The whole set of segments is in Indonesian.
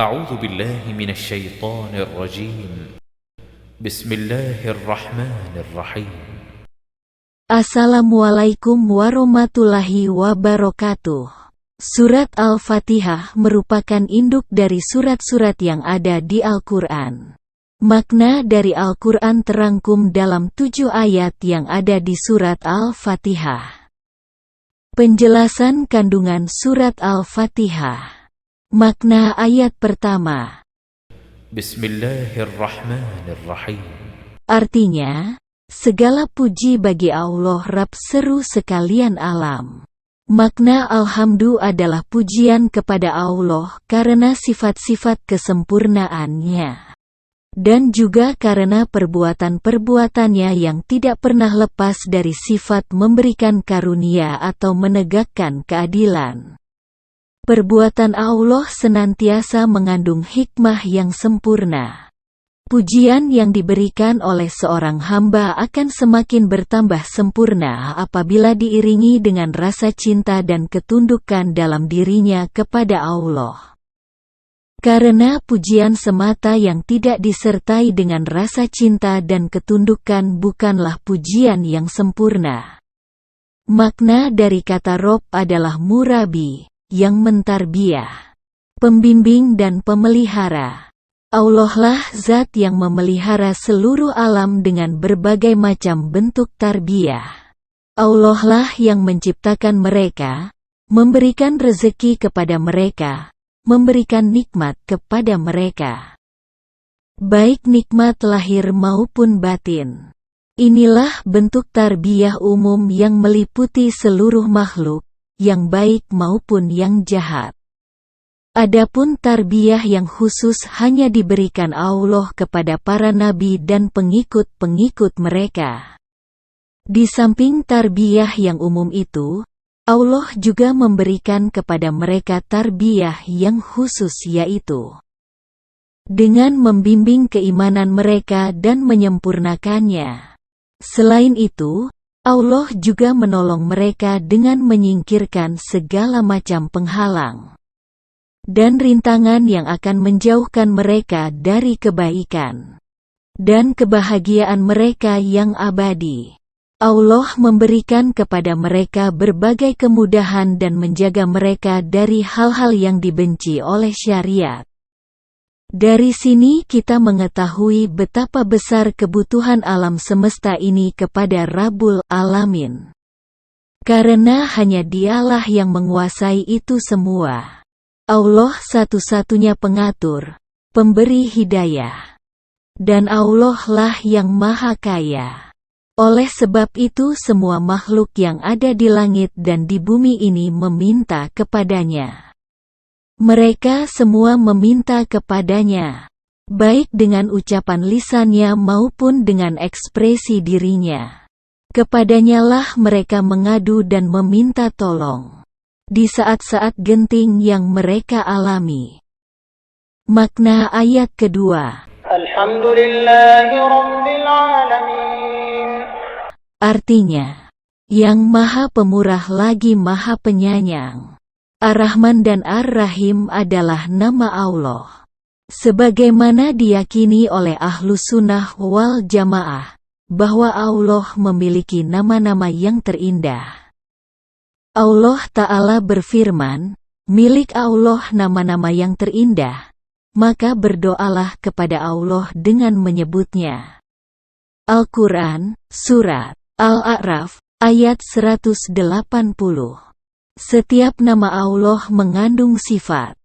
أعوذ بالله من الشيطان الرجيم. بسم الله الرحمن الرحيم. Assalamualaikum warahmatullahi wabarakatuh. Surat Al-Fatihah merupakan induk dari surat-surat yang ada di Al-Quran. Makna dari Al-Quran terangkum dalam 7 ayat yang ada di surat Al-Fatihah. Penjelasan kandungan surat Al-Fatihah. Makna ayat pertama. Bismillahirrahmanirrahim. Artinya, segala puji bagi Allah Rabb seru sekalian alam. Makna alhamdu adalah pujian kepada Allah karena sifat-sifat kesempurnaannya. Dan juga karena perbuatan-perbuatannya yang tidak pernah lepas dari sifat memberikan karunia atau menegakkan keadilan. Perbuatan Allah senantiasa mengandung hikmah yang sempurna. Pujian yang diberikan oleh seorang hamba akan semakin bertambah sempurna apabila diiringi dengan rasa cinta dan ketundukan dalam dirinya kepada Allah. Karena pujian semata yang tidak disertai dengan rasa cinta dan ketundukan bukanlah pujian yang sempurna. Makna dari kata Rob adalah murabi, yang mentarbiyah, pembimbing dan pemelihara. Allah lah zat yang memelihara seluruh alam dengan berbagai macam bentuk tarbiyah. Allah lah yang menciptakan mereka, memberikan rezeki kepada mereka, memberikan nikmat kepada mereka. Baik nikmat lahir maupun batin. Inilah bentuk tarbiyah umum yang meliputi seluruh makhluk, yang baik maupun yang jahat. Adapun tarbiyah yang khusus hanya diberikan Allah kepada para nabi dan pengikut-pengikut mereka. Di samping tarbiyah yang umum itu, Allah juga memberikan kepada mereka tarbiyah yang khusus yaitu dengan membimbing keimanan mereka dan menyempurnakannya. Selain itu, Allah juga menolong mereka dengan menyingkirkan segala macam penghalang dan rintangan yang akan menjauhkan mereka dari kebaikan dan kebahagiaan mereka yang abadi. Allah memberikan kepada mereka berbagai kemudahan dan menjaga mereka dari hal-hal yang dibenci oleh syariat. Dari sini kita mengetahui betapa besar kebutuhan alam semesta ini kepada Rabbul Alamin. Karena hanya Dialah yang menguasai itu semua. Allah satu-satunya pengatur, pemberi hidayah. Dan Allah lah yang maha kaya. Oleh sebab itu semua makhluk yang ada di langit dan di bumi ini meminta kepadanya. Mereka semua meminta kepadanya, baik dengan ucapan lisannya maupun dengan ekspresi dirinya. Kepadanya lah mereka mengadu dan meminta tolong di saat-saat genting yang mereka alami. Makna ayat kedua. Alhamdulillahirabbil alamin. Artinya, yang maha pemurah lagi maha penyayang. Ar-Rahman dan Ar-Rahim adalah nama Allah. Sebagaimana diyakini oleh Ahlus Sunnah wal Jamaah, bahwa Allah memiliki nama-nama yang terindah. Allah Ta'ala berfirman, milik Allah nama-nama yang terindah, maka berdoalah kepada Allah dengan menyebutnya. Al-Quran, Surat Al-A'raf, ayat 180. Setiap nama Allah mengandung sifat.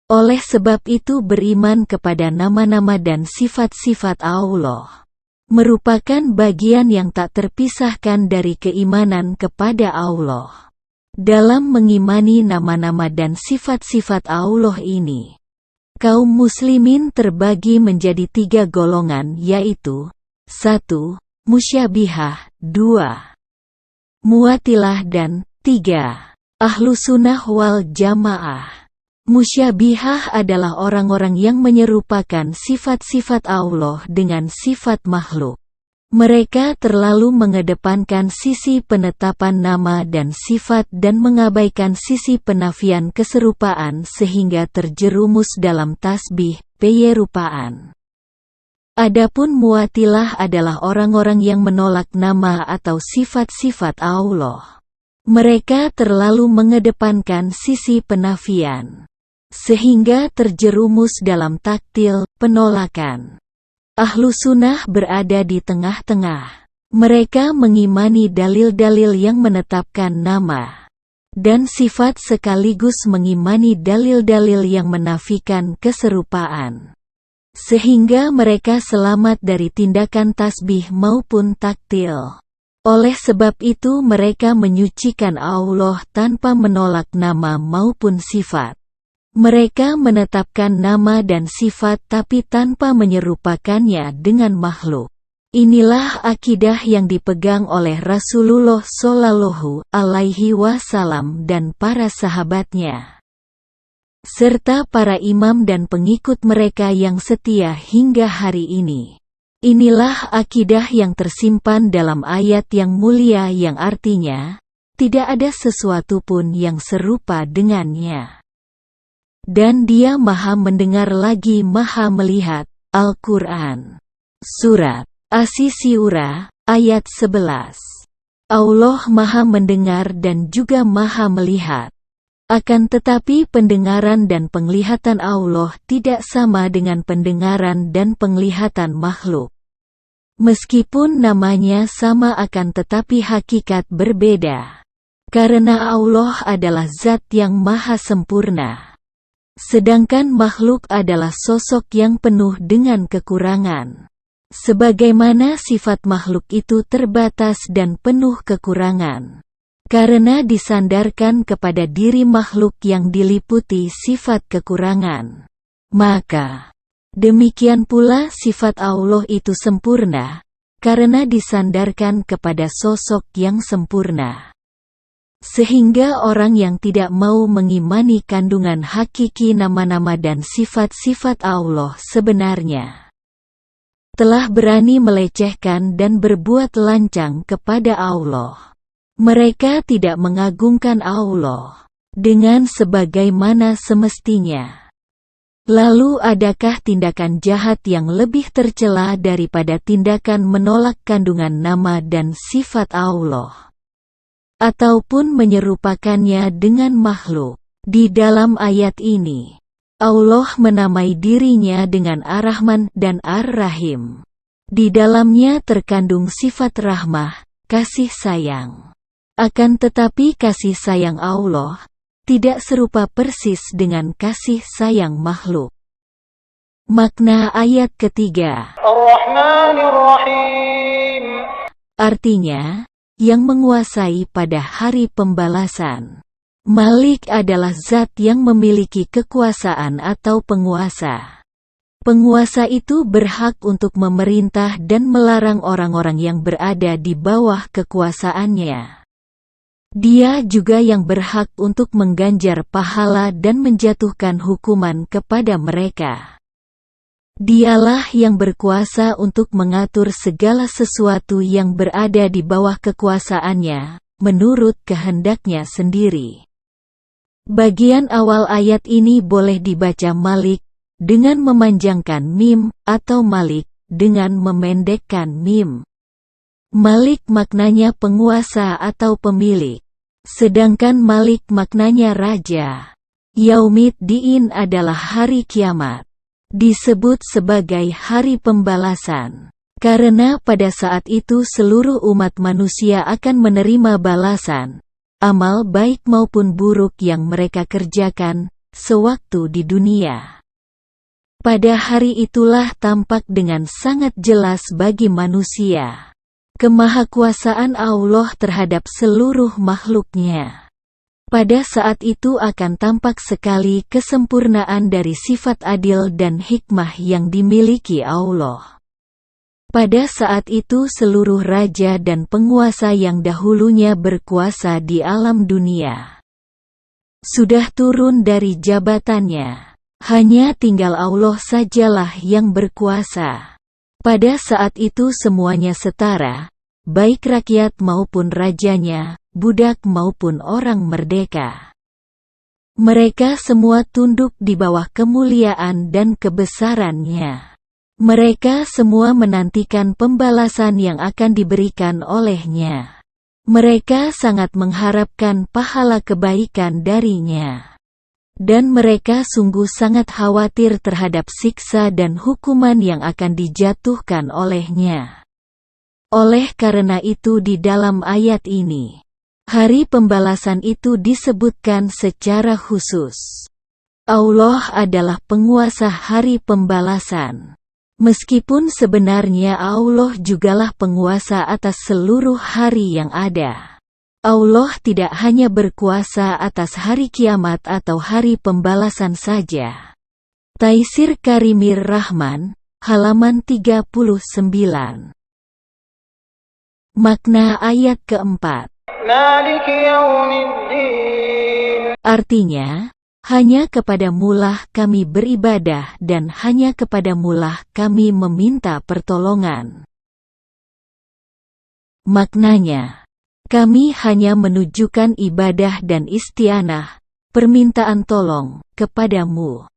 Oleh sebab itu beriman kepada nama-nama dan sifat-sifat Allah merupakan bagian yang tak terpisahkan dari keimanan kepada Allah. Dalam mengimani nama-nama dan sifat-sifat Allah ini, kaum muslimin terbagi menjadi 3 golongan yaitu 1. Musyabihah, 2. Mu'attilah dan 3. Ahlus Sunnah wal Jamaah. Musyabihah adalah orang-orang yang menyerupakan sifat-sifat Allah dengan sifat makhluk. Mereka terlalu mengedepankan sisi penetapan nama dan sifat dan mengabaikan sisi penafian keserupaan sehingga terjerumus dalam tasbih, penyerupaan. Adapun Mu'tazilah adalah orang-orang yang menolak nama atau sifat-sifat Allah. Mereka terlalu mengedepankan sisi penafian, sehingga terjerumus dalam taktil, penolakan. Ahlu sunnah berada di tengah-tengah. Mereka mengimani dalil-dalil yang menetapkan nama dan sifat sekaligus mengimani dalil-dalil yang menafikan keserupaan. Sehingga mereka selamat dari tindakan tasbih maupun taktil. Oleh sebab itu mereka menyucikan Allah tanpa menolak nama maupun sifat. Mereka menetapkan nama dan sifat tapi tanpa menyerupakannya dengan makhluk. Inilah akidah yang dipegang oleh Rasulullah Shallallahu Alaihi Wasallam dan para sahabatnya, serta para imam dan pengikut mereka yang setia hingga hari ini. Inilah akidah yang tersimpan dalam ayat yang mulia yang artinya, tidak ada sesuatu pun yang serupa dengannya. Dan Dia Maha Mendengar lagi Maha Melihat. Al-Quran. Surat As-Syura, ayat 11. Allah Maha Mendengar dan juga Maha Melihat. Akan tetapi pendengaran dan penglihatan Allah tidak sama dengan pendengaran dan penglihatan makhluk. Meskipun namanya sama akan tetapi hakikat berbeda. Karena Allah adalah zat yang maha sempurna. Sedangkan makhluk adalah sosok yang penuh dengan kekurangan. Sebagaimana sifat makhluk itu terbatas dan penuh kekurangan. Karena disandarkan kepada diri makhluk yang diliputi sifat kekurangan. Maka, demikian pula sifat Allah itu sempurna, karena disandarkan kepada sosok yang sempurna. Sehingga orang yang tidak mau mengimani kandungan hakiki nama-nama dan sifat-sifat Allah sebenarnya, telah berani melecehkan dan berbuat lancang kepada Allah. Mereka tidak mengagungkan Allah dengan sebagaimana semestinya. Lalu adakah tindakan jahat yang lebih tercela daripada tindakan menolak kandungan nama dan sifat Allah? Ataupun menyerupakannya dengan makhluk. Di dalam ayat ini, Allah menamai dirinya dengan Ar-Rahman dan Ar-Rahim. Di dalamnya terkandung sifat rahmah, kasih sayang. Akan tetapi kasih sayang Allah tidak serupa persis dengan kasih sayang makhluk. Makna ayat ketiga. Ar-Rahmanir-Rahim. Artinya, yang menguasai pada hari pembalasan. Malik adalah zat yang memiliki kekuasaan atau penguasa. Penguasa itu berhak untuk memerintah dan melarang orang-orang yang berada di bawah kekuasaannya. Dia juga yang berhak untuk mengganjar pahala dan menjatuhkan hukuman kepada mereka. Dialah yang berkuasa untuk mengatur segala sesuatu yang berada di bawah kekuasaannya, menurut kehendaknya sendiri. Bagian awal ayat ini boleh dibaca Malik, dengan memanjangkan mim, atau Malik, dengan memendekkan mim. Malik maknanya penguasa atau pemilik. Sedangkan Malik maknanya raja. Yaumid-Din adalah hari kiamat. Disebut sebagai hari pembalasan, karena pada saat itu seluruh umat manusia akan menerima balasan, amal baik maupun buruk yang mereka kerjakan, sewaktu di dunia. Pada hari itulah tampak dengan sangat jelas bagi manusia, kemahakuasaan Allah terhadap seluruh makhluknya. Pada saat itu akan tampak sekali kesempurnaan dari sifat adil dan hikmah yang dimiliki Allah. Pada saat itu seluruh raja dan penguasa yang dahulunya berkuasa di alam dunia sudah turun dari jabatannya. Hanya tinggal Allah sajalah yang berkuasa. Pada saat itu semuanya setara, baik rakyat maupun rajanya, budak maupun orang merdeka. Mereka semua tunduk di bawah kemuliaan dan kebesarannya. Mereka semua menantikan pembalasan yang akan diberikan olehnya. Mereka sangat mengharapkan pahala kebaikan darinya. Dan mereka sungguh sangat khawatir terhadap siksa dan hukuman yang akan dijatuhkan olehnya. Oleh karena itu di dalam ayat ini, hari pembalasan itu disebutkan secara khusus. Allah adalah penguasa hari pembalasan. Meskipun sebenarnya Allah jugalah penguasa atas seluruh hari yang ada. Allah tidak hanya berkuasa atas hari kiamat atau hari pembalasan saja. Taisir Karimir Rahman, halaman 39. Makna ayat keempat. Maliki yaumiddin. Artinya, hanya kepadamulah kami beribadah dan hanya kepadamulah kami meminta pertolongan. Maknanya, kami hanya menunjukkan ibadah dan isti'anah, permintaan tolong, kepadamu.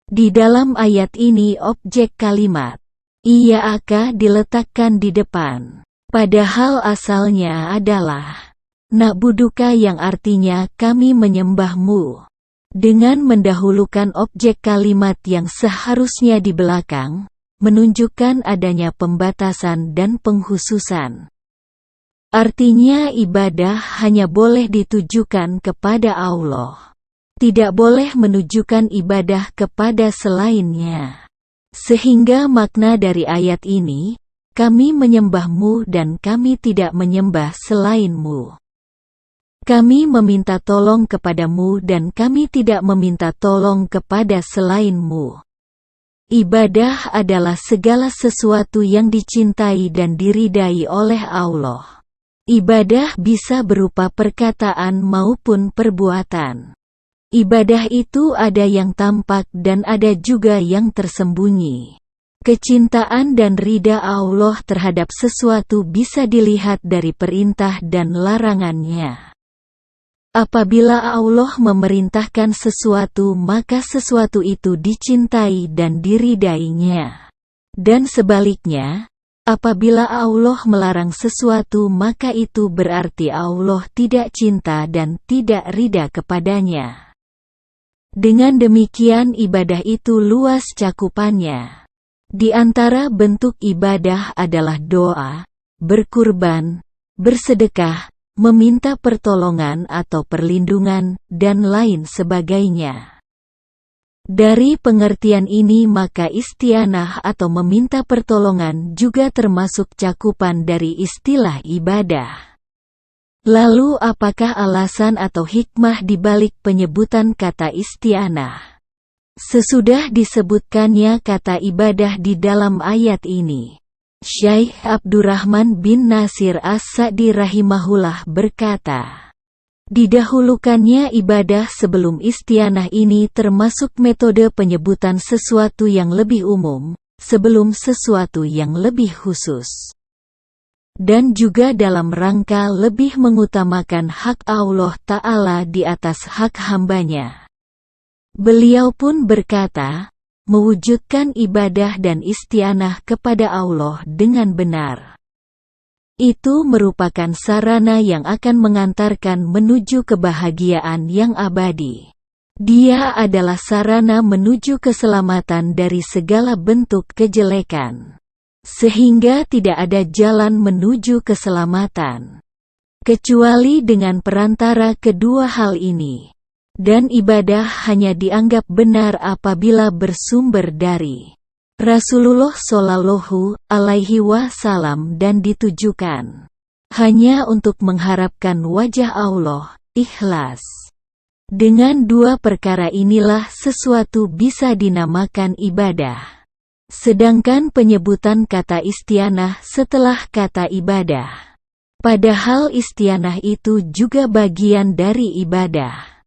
Di dalam ayat ini objek kalimat iyyaka diletakkan di depan, padahal asalnya adalah na'buduka yang artinya kami menyembahmu. Dengan mendahulukan objek kalimat yang seharusnya di belakang, menunjukkan adanya pembatasan dan pengkhususan. Artinya ibadah hanya boleh ditujukan kepada Allah. Tidak boleh menunjukkan ibadah kepada selainnya. Sehingga makna dari ayat ini, kami menyembahmu dan kami tidak menyembah selainmu. Kami meminta tolong kepadamu dan kami tidak meminta tolong kepada selainmu. Ibadah adalah segala sesuatu yang dicintai dan diridai oleh Allah. Ibadah bisa berupa perkataan maupun perbuatan. Ibadah itu ada yang tampak dan ada juga yang tersembunyi. Kecintaan dan ridha Allah terhadap sesuatu bisa dilihat dari perintah dan larangannya. Apabila Allah memerintahkan sesuatu maka sesuatu itu dicintai dan diridainya. Dan sebaliknya, apabila Allah melarang sesuatu maka itu berarti Allah tidak cinta dan tidak ridha kepadanya. Dengan demikian ibadah itu luas cakupannya. Di antara bentuk ibadah adalah doa, berkurban, bersedekah, meminta pertolongan atau perlindungan, dan lain sebagainya. Dari pengertian ini maka isti'anah atau meminta pertolongan juga termasuk cakupan dari istilah ibadah. Lalu apakah alasan atau hikmah di balik penyebutan kata isti'anah? Sesudah disebutkannya kata ibadah di dalam ayat ini, Syekh Abdurrahman bin Nasir As-Sa'di rahimahullah berkata, didahulukannya ibadah sebelum isti'anah ini termasuk metode penyebutan sesuatu yang lebih umum, sebelum sesuatu yang lebih khusus. Dan juga dalam rangka lebih mengutamakan hak Allah Ta'ala di atas hak hambanya. Beliau pun berkata, mewujudkan ibadah dan isti'anah kepada Allah dengan benar. Itu merupakan sarana yang akan mengantarkan menuju kebahagiaan yang abadi. Dia adalah sarana menuju keselamatan dari segala bentuk kejelekan. Sehingga tidak ada jalan menuju keselamatan kecuali dengan perantara kedua hal ini. Dan ibadah hanya dianggap benar apabila bersumber dari Rasulullah Shallallahu Alaihi Wasallam dan ditujukan hanya untuk mengharapkan wajah Allah, ikhlas. Dengan dua perkara inilah sesuatu bisa dinamakan ibadah. Sedangkan penyebutan kata isti'anah setelah kata ibadah. Padahal isti'anah itu juga bagian dari ibadah.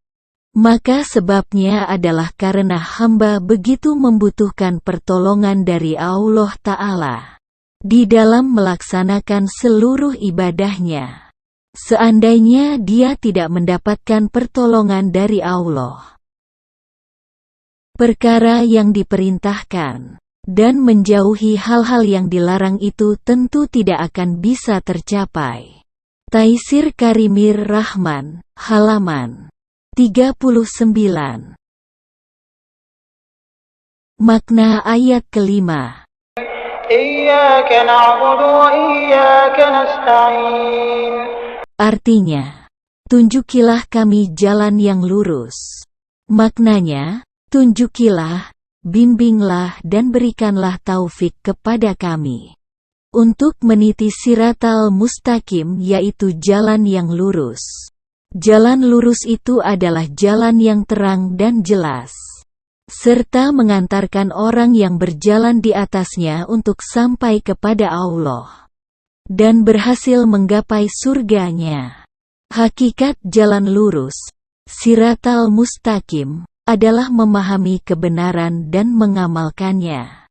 Maka sebabnya adalah karena hamba begitu membutuhkan pertolongan dari Allah Ta'ala di dalam melaksanakan seluruh ibadahnya. Seandainya dia tidak mendapatkan pertolongan dari Allah, perkara yang diperintahkan dan menjauhi hal-hal yang dilarang itu tentu tidak akan bisa tercapai. Taisir Karimir Rahman, halaman 39. Makna ayat kelima. إياك نعبد وإياك نستعين. Artinya, tunjukilah kami jalan yang lurus. Maknanya, tunjukilah, bimbinglah dan berikanlah taufik kepada kami untuk meniti siratal mustaqim, yaitu jalan yang lurus. Jalan lurus itu adalah jalan yang terang dan jelas, serta mengantarkan orang yang berjalan di atasnya untuk sampai kepada Allah dan berhasil menggapai surganya. Hakikat jalan lurus, siratal mustaqim, adalah memahami kebenaran dan mengamalkannya.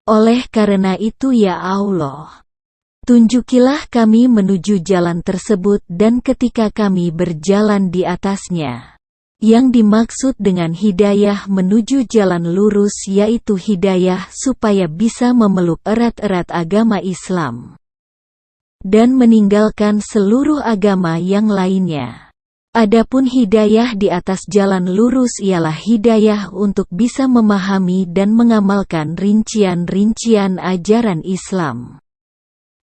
Oleh karena itu ya Allah, tunjukilah kami menuju jalan tersebut dan ketika kami berjalan di atasnya. Yang dimaksud dengan hidayah menuju jalan lurus yaitu hidayah supaya bisa memeluk erat-erat agama Islam dan meninggalkan seluruh agama yang lainnya. Adapun hidayah di atas jalan lurus ialah hidayah untuk bisa memahami dan mengamalkan rincian-rincian ajaran Islam.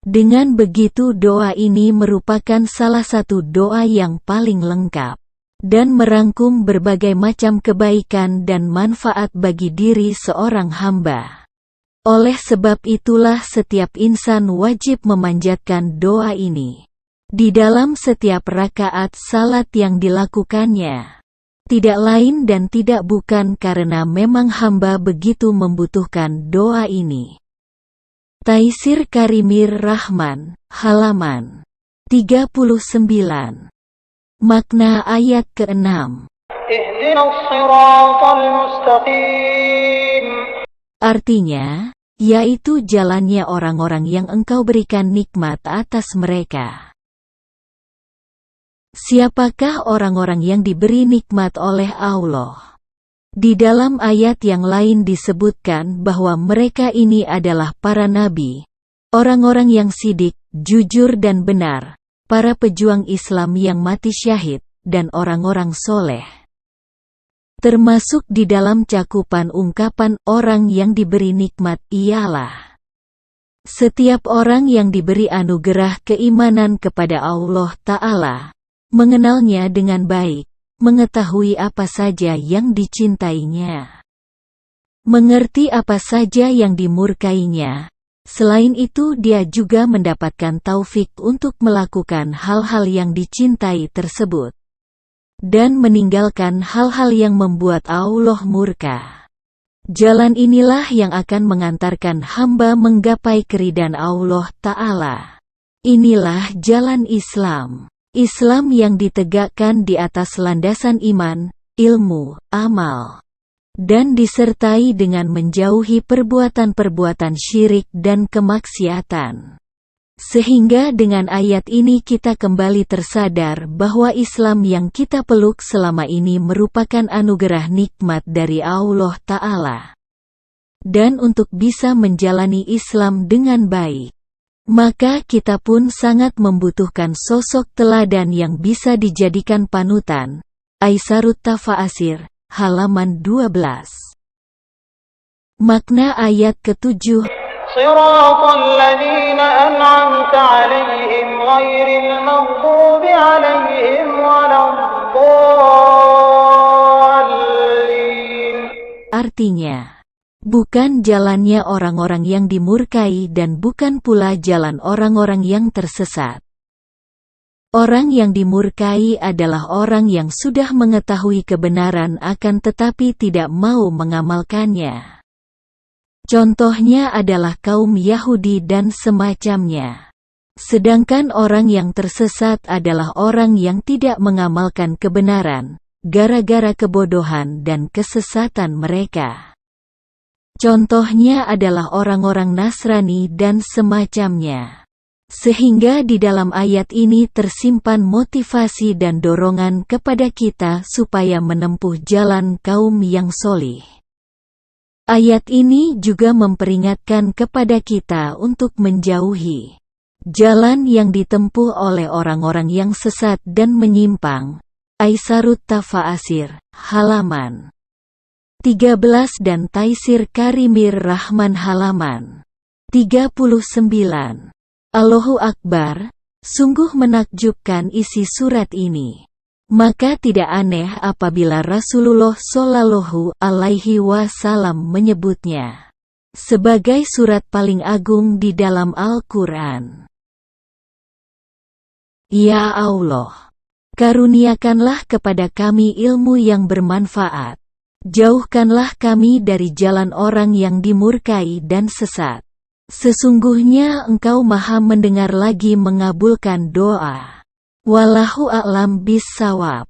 Dengan begitu doa ini merupakan salah satu doa yang paling lengkap dan merangkum berbagai macam kebaikan dan manfaat bagi diri seorang hamba. Oleh sebab itulah setiap insan wajib memanjatkan doa ini di dalam setiap rakaat salat yang dilakukannya. Tidak lain dan tidak bukan karena memang hamba begitu membutuhkan doa ini. Taisir Karimir Rahman, halaman 39. Makna ayat ke-6. Ihdinas siratal mustaqim. Artinya, yaitu jalannya orang-orang yang Engkau berikan nikmat atas mereka. Siapakah orang-orang yang diberi nikmat oleh Allah? Di dalam ayat yang lain disebutkan bahwa mereka ini adalah para nabi, orang-orang yang sidik, jujur dan benar, para pejuang Islam yang mati syahid, dan orang-orang soleh. Termasuk di dalam cakupan ungkapan orang yang diberi nikmat ialah setiap orang yang diberi anugerah keimanan kepada Allah Ta'ala, mengenalnya dengan baik, mengetahui apa saja yang dicintainya, mengerti apa saja yang dimurkainya. Selain itu dia juga mendapatkan taufik untuk melakukan hal-hal yang dicintai tersebut dan meninggalkan hal-hal yang membuat Allah murka. Jalan inilah yang akan mengantarkan hamba menggapai keridhaan Allah Ta'ala. Inilah jalan Islam. Islam yang ditegakkan di atas landasan iman, ilmu, amal, dan disertai dengan menjauhi perbuatan-perbuatan syirik dan kemaksiatan. Sehingga dengan ayat ini kita kembali tersadar bahwa Islam yang kita peluk selama ini merupakan anugerah nikmat dari Allah Ta'ala. Dan untuk bisa menjalani Islam dengan baik, maka kita pun sangat membutuhkan sosok teladan yang bisa dijadikan panutan. Aisarut Tafasir, halaman 12. Makna ayat ke-7. Siratal ladzina an'amta 'alaihim ghairil maghdubi 'alaihim waladdallin. Artinya, bukan jalannya orang-orang yang dimurkai dan bukan pula jalan orang-orang yang tersesat. Orang yang dimurkai adalah orang yang sudah mengetahui kebenaran akan tetapi tidak mau mengamalkannya. Contohnya adalah kaum Yahudi dan semacamnya. Sedangkan orang yang tersesat adalah orang yang tidak mengamalkan kebenaran, gara-gara kebodohan dan kesesatan mereka. Contohnya adalah orang-orang Nasrani dan semacamnya. Sehingga di dalam ayat ini tersimpan motivasi dan dorongan kepada kita supaya menempuh jalan kaum yang solih. Ayat ini juga memperingatkan kepada kita untuk menjauhi jalan yang ditempuh oleh orang-orang yang sesat dan menyimpang. Aisarut Tafasir, halaman 13 dan Taisir Karimir Rahman halaman 39. Allahu Akbar, sungguh menakjubkan isi surat ini. Maka tidak aneh apabila Rasulullah Shallallahu Alaihi Wasallam menyebutnya sebagai surat paling agung di dalam Al-Quran. Ya Allah, karuniakanlah kepada kami ilmu yang bermanfaat. Jauhkanlah kami dari jalan orang yang dimurkai dan sesat. Sesungguhnya Engkau Maha mendengar lagi mengabulkan doa. Wallahu a'lam bis-shawab.